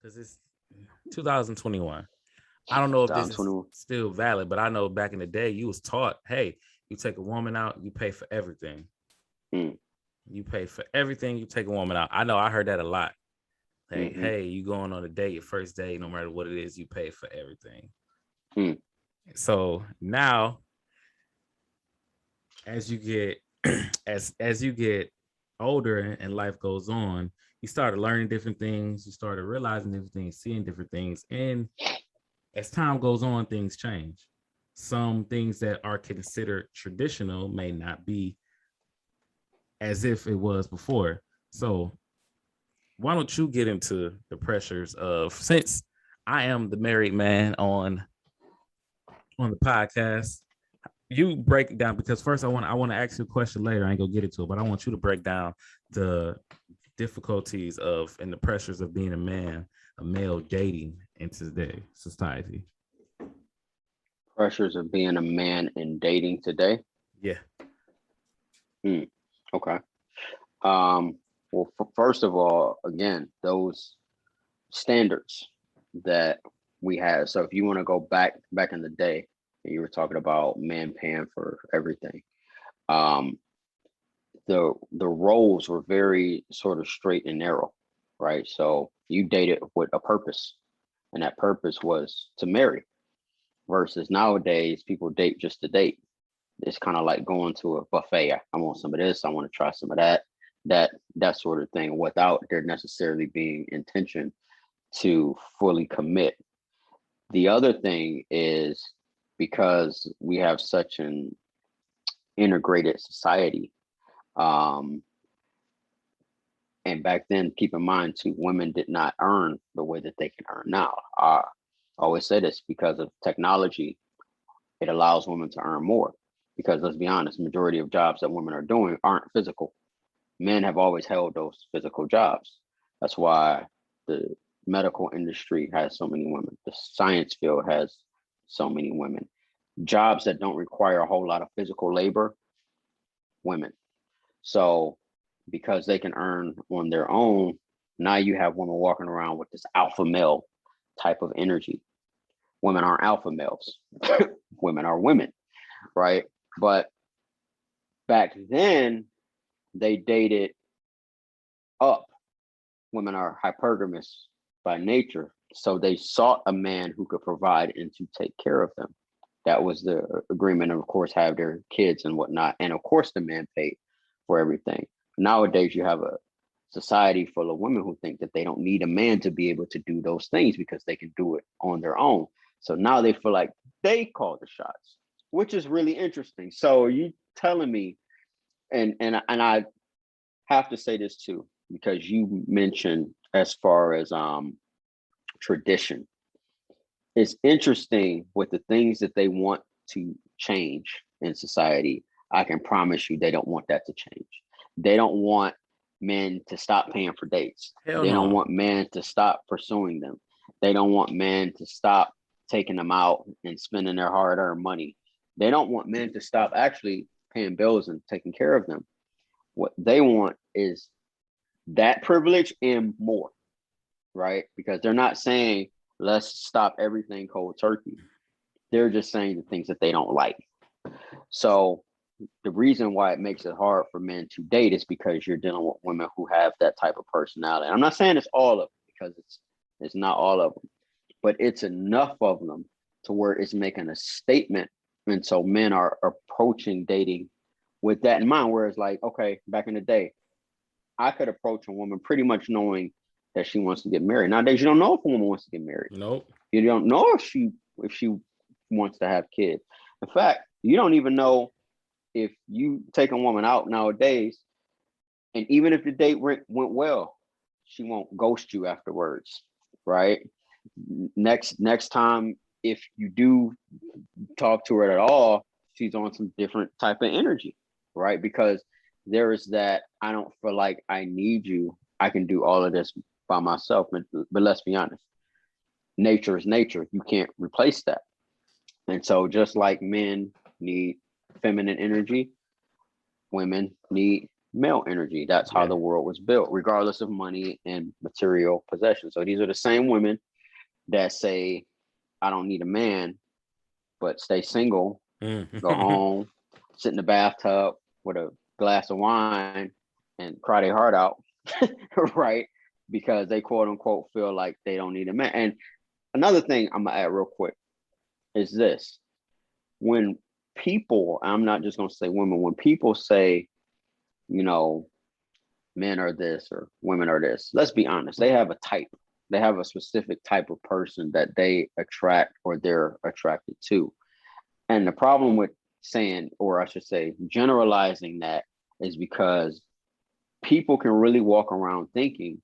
because it's 2021. I don't know if this is 2021. still valid, but I know back in the day you was taught, hey, you take a woman out, you pay for everything. Mm. You pay for everything, you take a woman out. I know I heard that a lot. Hey, Mm-hmm. hey, you going on a date, your first date, no matter what it is, you pay for everything. Mm. So now as you get as you get older and life goes on, you started learning different things, you started realizing different things, seeing different things, and as time goes on, things change. Some things that are considered traditional may not be as if it was before. So why don't you get into the pressures of, since I am the married man on the podcast, you break it down, because first I want to ask you a question later. I ain't gonna get into it, but I want you to break down the difficulties of and the pressures of being a male dating in today's society. Pressures of being a man and dating today. Yeah. Mm. Okay. Well, first of all, again, those standards that we had. So if you want to go back in the day, and you were talking about man paying for everything. Um, the roles were very sort of straight and narrow, right? So you dated with a purpose, and that purpose was to marry. Versus nowadays, people date just to date. It's kind of like going to a buffet. I want some of this. I want to try some of that sort of thing, without there necessarily being intention to fully commit. The other thing is, because we have such an integrated society, um, and back then, keep in mind too, women did not earn the way that they can earn now. I always say this, because of technology, it allows women to earn more. Because let's be honest, majority of jobs that women are doing aren't physical. Men have always held those physical jobs. That's why the medical industry has so many women. The science field has so many women. Jobs that don't require a whole lot of physical labor, women. So because they can earn on their own, now you have women walking around with this alpha male type of energy. Women aren't alpha males. Women are women, right? But back then, they dated up. Women are hypergamous by nature. So they sought a man who could provide and to take care of them. That was the agreement, and of course, have their kids and whatnot. And of course, the man paid for everything. Nowadays, you have a society full of women who think that they don't need a man to be able to do those things because they can do it on their own. So now they feel like they call the shots, which is really interesting. So you telling me, and I have to say this too, because you mentioned as far as tradition. It's interesting with the things that they want to change in society. I can promise you they don't want that to change. They don't want men to stop paying for dates. Hell They don't no. want men to stop pursuing them. They don't want men to stop taking them out and spending their hard-earned money. They don't want men to stop actually paying bills and taking care of them. What they want is that privilege and more, right? Because they're not saying let's stop everything cold turkey. They're just saying the things that they don't like. So the reason why it makes it hard for men to date is because you're dealing with women who have that type of personality. I'm not saying it's all of them, because it's not all of them, but it's enough of them to where it's making a statement. And so men are approaching dating with that in mind. Whereas, like, okay, back in the day, I could approach a woman pretty much knowing that she wants to get married. Nowadays, you don't know if a woman wants to get married. Nope. You don't know if she wants to have kids. In fact, you don't even know if you take a woman out nowadays, and even if the date went well, she won't ghost you afterwards, right? Next time, if you do talk to her at all, she's on some different type of energy, right? Because there is that I don't feel like I need you. I can do all of this by myself. But let's be honest, nature is nature. You can't replace that. And so just like men need feminine energy, women need male energy. That's how Yeah. the world was built, regardless of money and material possession. So these are the same women that say, I don't need a man, but stay single, go Mm. home, sit in the bathtub with a glass of wine and cry their heart out, right? Because they quote unquote feel like they don't need a man. And another thing I'm gonna add real quick is this: when people, I'm not just gonna say women, when people say, you know, men are this or women are this, let's be honest, they have a type. They have a specific type of person that they attract or they're attracted to. And the problem with saying, or I should say, generalizing that is because people can really walk around thinking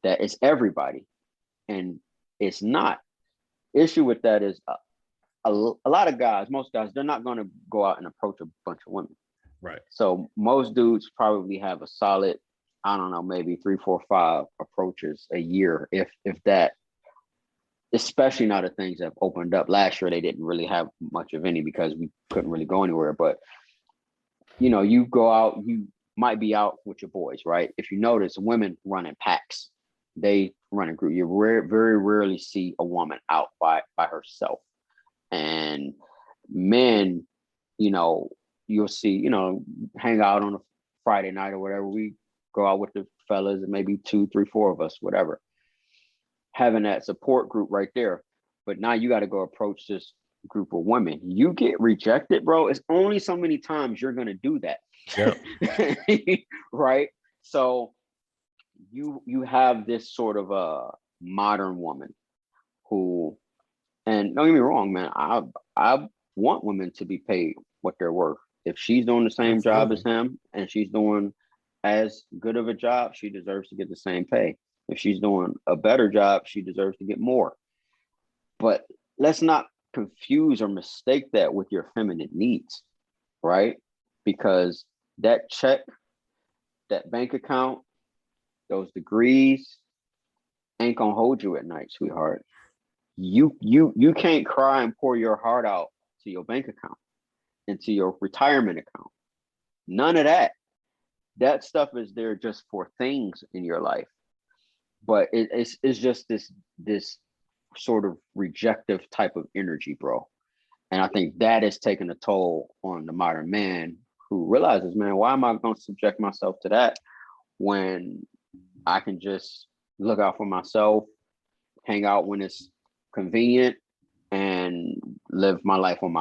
that it's everybody, and it's not. Issue with that is a lot of guys, most guys, they're not going to go out and approach a bunch of women. Right. So most dudes probably have a solid, I don't know, maybe 3, 4, 5 approaches a year, if that. Especially now that things have opened up. Last year they didn't really have much of any because we couldn't really go anywhere. But you go out, you might be out with your boys, right? If you notice, women run in packs. They run in group. Very rarely see a woman out by herself. And men, you know, you'll see, hang out on a Friday night or whatever. We go out with the fellas and maybe 2, 3, 4 of us, whatever. Having that support group right there. But now you got to go approach this group of women. You get rejected, bro. It's only so many times you're going to do that. Yep. Right? So you have this sort of a modern woman who, and don't get me wrong, man, I want women to be paid what they're worth. If she's doing the same job as Absolutely. him and she's doing as good of a job, she deserves to get the same pay. If she's doing a better job, she deserves to get more. But let's not confuse or mistake that with your feminine needs, right? Because that check, that bank account, those degrees ain't gonna hold you at night, sweetheart. You can't cry and pour your heart out to your bank account, into your retirement account. None of that. That stuff is there just for things in your life. But it's just this sort of rejective type of energy, bro. And I think that is taking a toll on the modern man who realizes, man, why am I going to subject myself to that when I can just look out for myself, hang out when it's convenient, and live my life on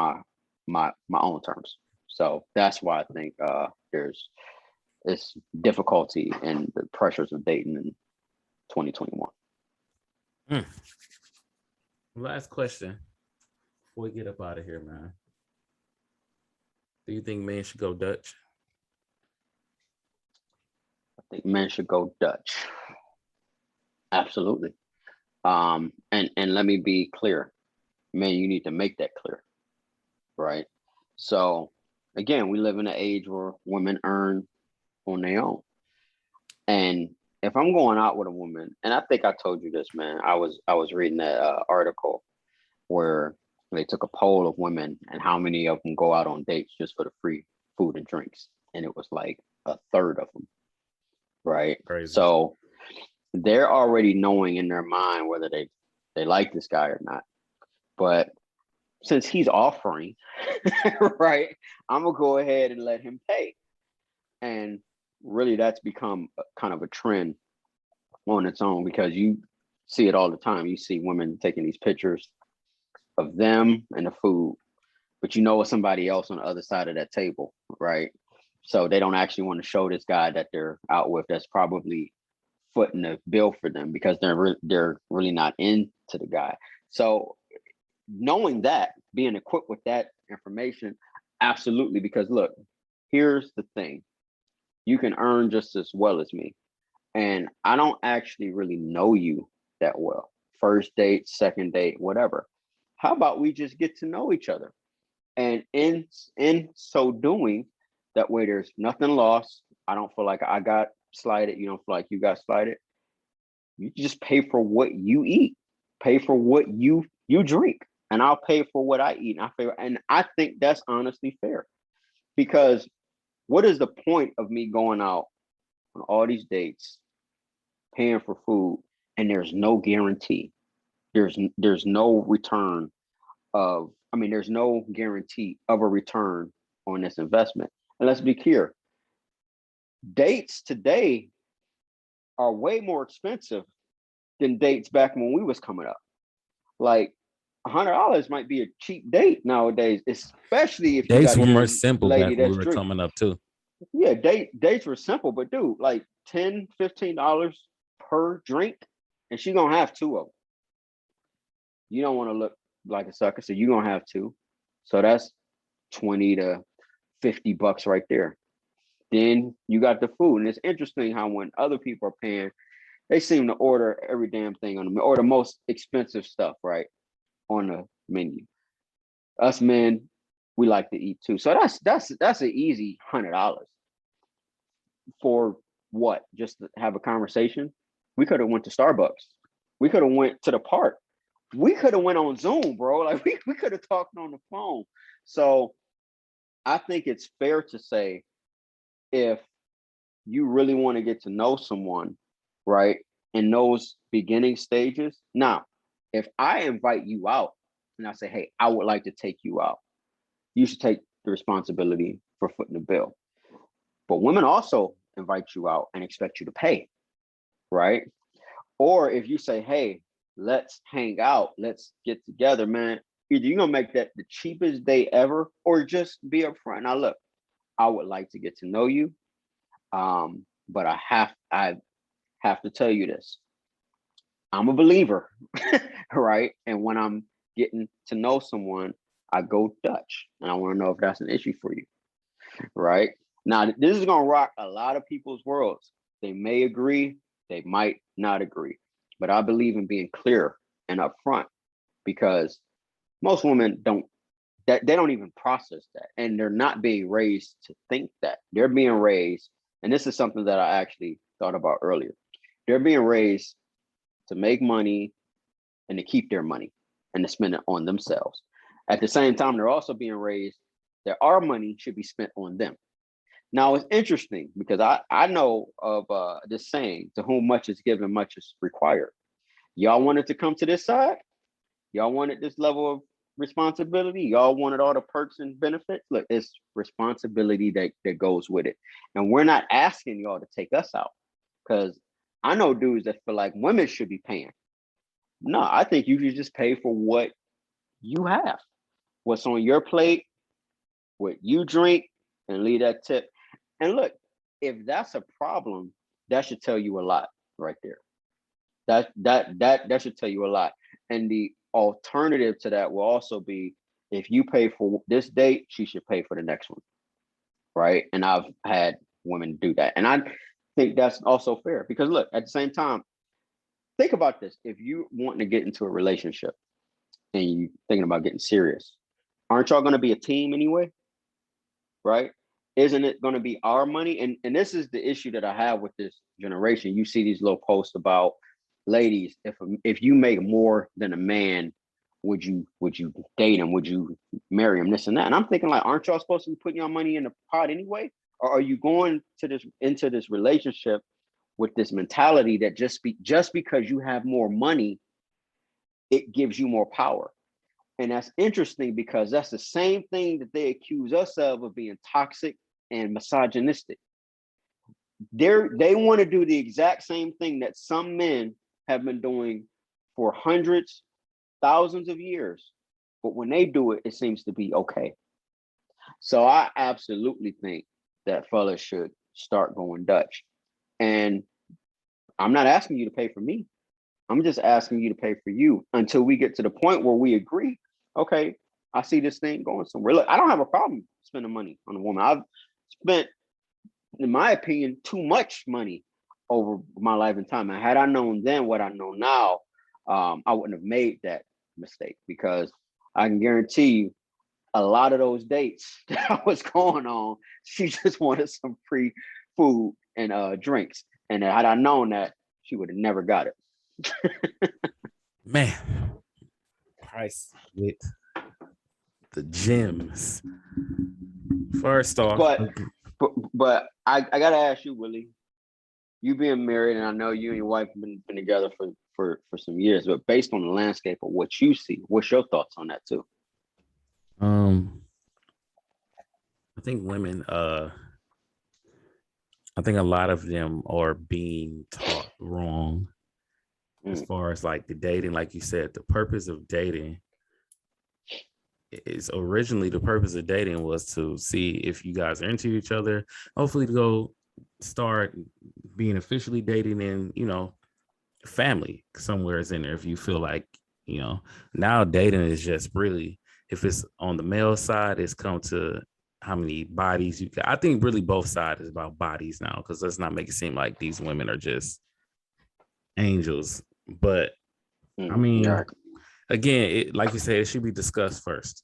my own terms. So that's why I think there's this difficulty and the pressures of dating in 2021. Mm. Last question before we get up out of here, man. Do you think men should go Dutch? I think men should go Dutch. Absolutely. And let me be clear, man, you need to make that clear, right? So again, we live in an age where women earn on their own. And if I'm going out with a woman, and I think I told you this, man, I was reading that article where they took a poll of women and how many of them go out on dates just for the free food and drinks, and it was like a third of them, right? Crazy. So they're already knowing in their mind whether they like this guy or not. But since he's offering, right, I'm gonna go ahead and let him pay. And really, that's become kind of a trend on its own because you see it all the time. You see women taking these pictures of them and the food, but you know it's somebody else on the other side of that table, right? So they don't actually want to show this guy that they're out with. That's probably footing the bill for them because they're really not into the guy. So knowing that, being equipped with that information, absolutely. Because look, here's the thing: you can earn just as well as me, and I don't actually really know you that well. First date, second date, whatever. How about we just get to know each other? And in so doing, that way there's nothing lost. I don't feel like I got slighted. You don't feel like you got slighted. You just pay for what you eat, pay for what you drink, and I'll pay for what I eat. And I think that's honestly fair because What is the point of me going out on all these dates, paying for food, and there's no guarantee? There's no return there's no guarantee of a return on this investment. And let's be clear, dates today are way more expensive than dates back when we was coming up. Like $100 might be a cheap date nowadays, especially if you Dates got a were more young simple lady back when we that's were drinking. coming up too. Yeah, dates were simple, but dude, like $10, $15 per drink, and she gonna have two of them. You don't want to look like a sucker, so you're gonna have two. So that's 20 to $50 right there. Then you got the food. And it's interesting how when other people are paying, they seem to order every damn thing on the or the most expensive stuff, right? On the menu. Us men, we like to eat too. So that's an easy $100 for what? Just to have a conversation. We could have went to Starbucks. We could have went to the park. We could have went on Zoom, bro. Like we could have talked on the phone. So I think it's fair to say if you really want to get to know someone, right, in those beginning stages. Now, if I invite you out and I say, hey, I would like to take you out, you should take the responsibility for footing the bill. But women also invite you out and expect you to pay, right? Or if you say, hey, let's hang out, let's get together, man, either you're going to make that the cheapest day ever or just be upfront. Now, look, I would like to get to know you. But I have to tell you this. I'm a believer, right? And when I'm getting to know someone, I go Dutch. And I want to know if that's an issue for you, right? Now, this is gonna rock a lot of people's worlds. They may agree, they might not agree. But I believe in being clear and upfront because most women don't that they don't even process that. And they're not being raised to think that. They're being raised, and this is something that I actually thought about earlier. They're being raised to make money and to keep their money and to spend it on themselves. At the same time, they're also being raised that our money should be spent on them. Now it's interesting because I know of this saying, to whom much is given, much is required. Y'all wanted to come to this side? Y'all wanted this level of responsibility? Y'all wanted all the perks and benefits? Look, it's responsibility that goes with it. And we're not asking y'all to take us out because I know dudes that feel like women should be paying. No, I think you should just pay for what you have, what's on your plate, what you drink, and leave that tip. And look, if that's a problem, that should tell you a lot right there. That should tell you a lot. And the alternative to that will also be if you pay for this date, she should pay for the next one, right? And I've had women do that, and I think that's also fair because look, at the same time, think about this: if you want to get into a relationship and you thinking about getting serious, aren't y'all going to be a team anyway, right? Isn't it going to be our money? And this is the issue that I have with this generation. You see these little posts about ladies, if you make more than a man, would you date him? Would you marry him? This and that. And I'm thinking like, aren't y'all supposed to be putting your money in the pot anyway? Or are you going to this into this relationship with this mentality that just because you have more money, it gives you more power? And that's interesting because that's the same thing that they accuse us of being toxic and misogynistic. They want to do the exact same thing that some men have been doing for hundreds, thousands of years. But when they do it, it seems to be okay. So I absolutely think that fellas should start going Dutch. And I'm not asking you to pay for me. I'm just asking you to pay for you until we get to the point where we agree. Okay, I see this thing going somewhere. Look, I don't have a problem spending money on a woman. I've spent, in my opinion, too much money over my life and time. And had I known then what I know now, I wouldn't have made that mistake because I can guarantee you a lot of those dates that I was going on, she just wanted some free food and drinks. And had I known that, she would have never got it. Man, price with the gems. First off, But But I gotta ask you, Willie. You being married, and I know you and your wife have been together for some years. But based on the landscape of what you see, what's your thoughts on that too? Um, I think women, I think a lot of them are being taught wrong as Mm, far as like the dating. Like you said, the purpose of dating is originally the purpose of dating was to see if you guys are into each other, hopefully to go start being officially dating and, family somewhere is in there. If you feel like, now dating is just really, if it's on the male side, it's come to how many bodies you got. I think really both sides is about bodies now, because let's not make it seem like these women are just angels. But I yeah, mean, again, like you said, it should be discussed first.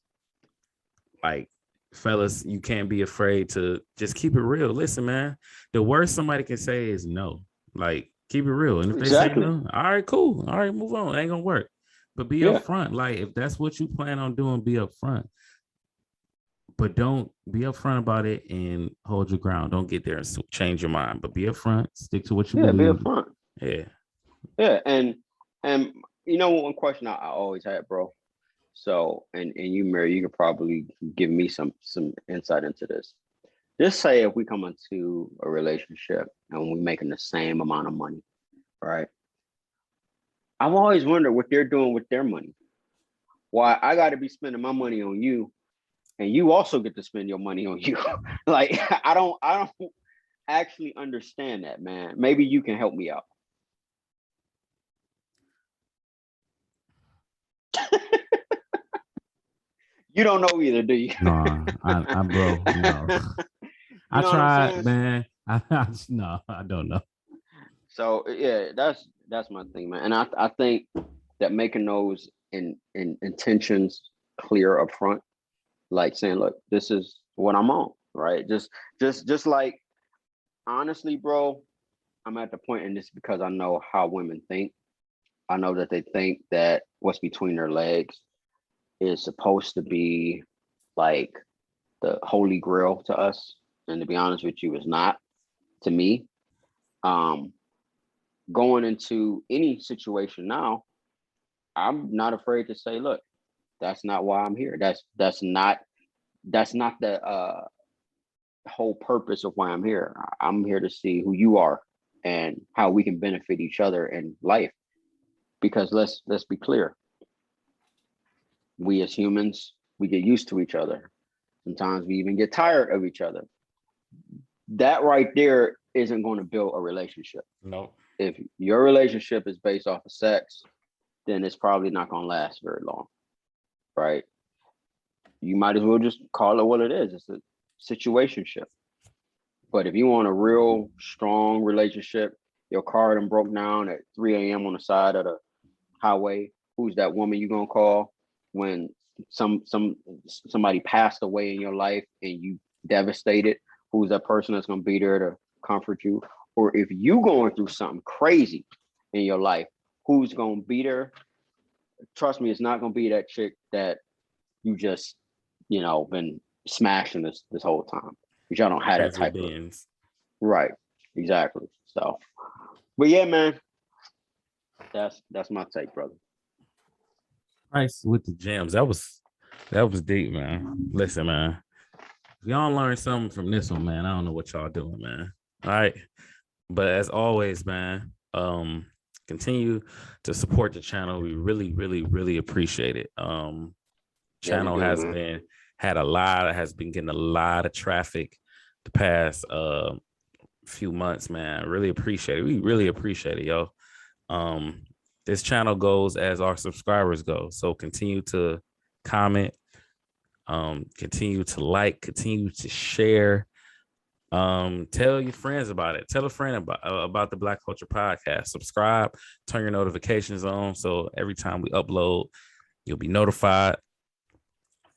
Like, fellas, you can't be afraid to just keep it real. Listen, man, the worst somebody can say is no. Like, keep it real. And if they say exactly. no, all right, cool. All right, move on. It ain't gonna work. But be Yeah, upfront. Like, if that's what you plan on doing, be upfront. But don't be upfront about it and hold your ground. Don't get there and change your mind. But be upfront. Stick to what you yeah, be believe. upfront. Yeah. Yeah, and one question I always had, bro. So, and you, Mary, you could probably give me some insight into this. Just say if we come into a relationship and we making the same amount of money, right? I've always wondered what they're doing with their money. Why I got to be spending my money on you, and you also get to spend your money on you. Like I don't actually understand that, man. Maybe you can help me out. You don't know either, do you? No, bro, no. You I know what I'm tried, saying? man. No, I don't know. So yeah, that's my thing, man. And I think that making those in intentions clear up front, like saying, look, this is what I'm on, right? Just like honestly, bro, I'm at the point in this because I know how women think. I know that they think that what's between their legs is supposed to be like the holy grail to us. And to be honest with you, it's not to me. Um, Going into any situation now, I'm not afraid to say, look, that's not why I'm here. That's not the whole purpose of why I'm here. I'm here to see who you are and how we can benefit each other in life. Because let's be clear, we as humans, we get used to each other. Sometimes we even get tired of each other. That right there isn't going to build a relationship. No. If your relationship is based off of sex, then it's probably not going to last very long, right? You might as well just call it what it is. It's a situationship. But if you want a real strong relationship, your car done broke down at 3 a.m. on the side of the highway. Who's that woman you gonna call when somebody passed away in your life and you devastated? Who's that person that's gonna be there to comfort you? Or if you going through something crazy in your life, who's gonna be there? Trust me, it's not gonna be that chick that you just been smashing this whole time. Because y'all don't have that Present type of Benz. right. Exactly. So, but yeah, man, that's my take, brother. Price with the gems. That was deep, man. Listen, man. If y'all learn something from this one, man, I don't know what y'all doing, man. All right. But as always, man, continue to support the channel. We really, really, really appreciate it. Yeah, we Channel do, man. has been getting a lot of traffic the past few months, man. Really appreciate it. We really appreciate it, yo. Um, this channel goes as our subscribers go. So continue to comment, continue to like, continue to share. Tell your friends about it. Tell a friend about the Black Culture Podcast. Subscribe, turn your notifications on so every time we upload, you'll be notified.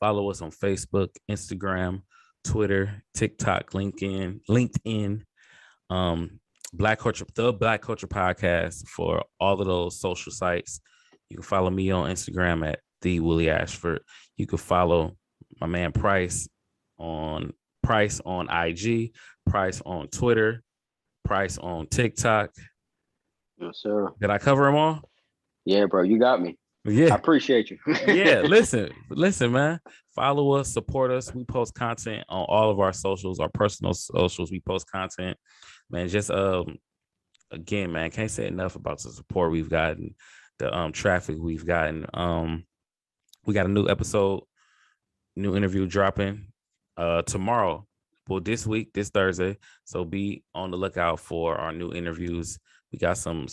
Follow us on Facebook, Instagram, Twitter, TikTok, LinkedIn, um, the Black Culture Podcast for all of those social sites. You can follow me on Instagram at the Willie Ashford. You can follow my man Price on Price on IG, Price on Twitter, Price on TikTok. Yes, sir. Did I cover them all? Yeah, bro, you got me. I Yeah. appreciate you. Yeah. Listen, man. Follow us, support us. We post content on all of our socials, our personal socials. We post content, man. Just again, man, can't say enough about the support we've gotten, the traffic we've gotten. We got a new episode, new interview dropping tomorrow. Well, this week, this Thursday. So be on the lookout for our new interviews. We got some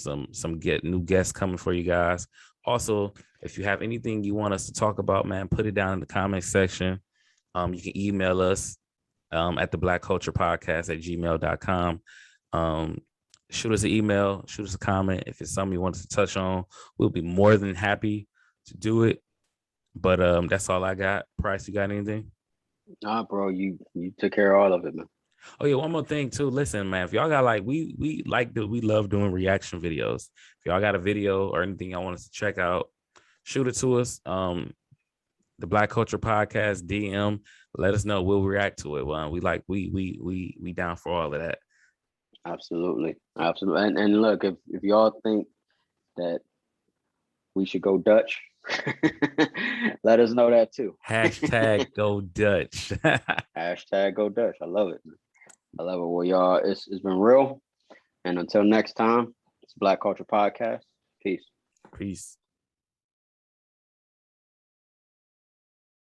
new guests coming for you guys. Also, if you have anything you want us to talk about, man, put it down in the comment section. You can email us at the Black Culture Podcast at gmail.com. Shoot us an email, shoot us a comment. If it's something you want us to touch on, we'll be more than happy to do it. But that's all I got. Price, you got anything? Nah, bro, you took care of all of it, man. Oh yeah, one more thing too. Listen, man, if y'all got like we love doing reaction videos. If y'all got a video or anything y'all want us to check out, shoot it to us. The Black Culture Podcast DM. Let us know. We'll react to it. Well, we down for all of that. Absolutely. And look, if y'all think that we should go Dutch, let us know that too. Hashtag go Dutch. Hashtag go Dutch. I love it. I love it. Well, y'all, it's been real. And until next time, it's Black Culture Podcast. Peace. Peace.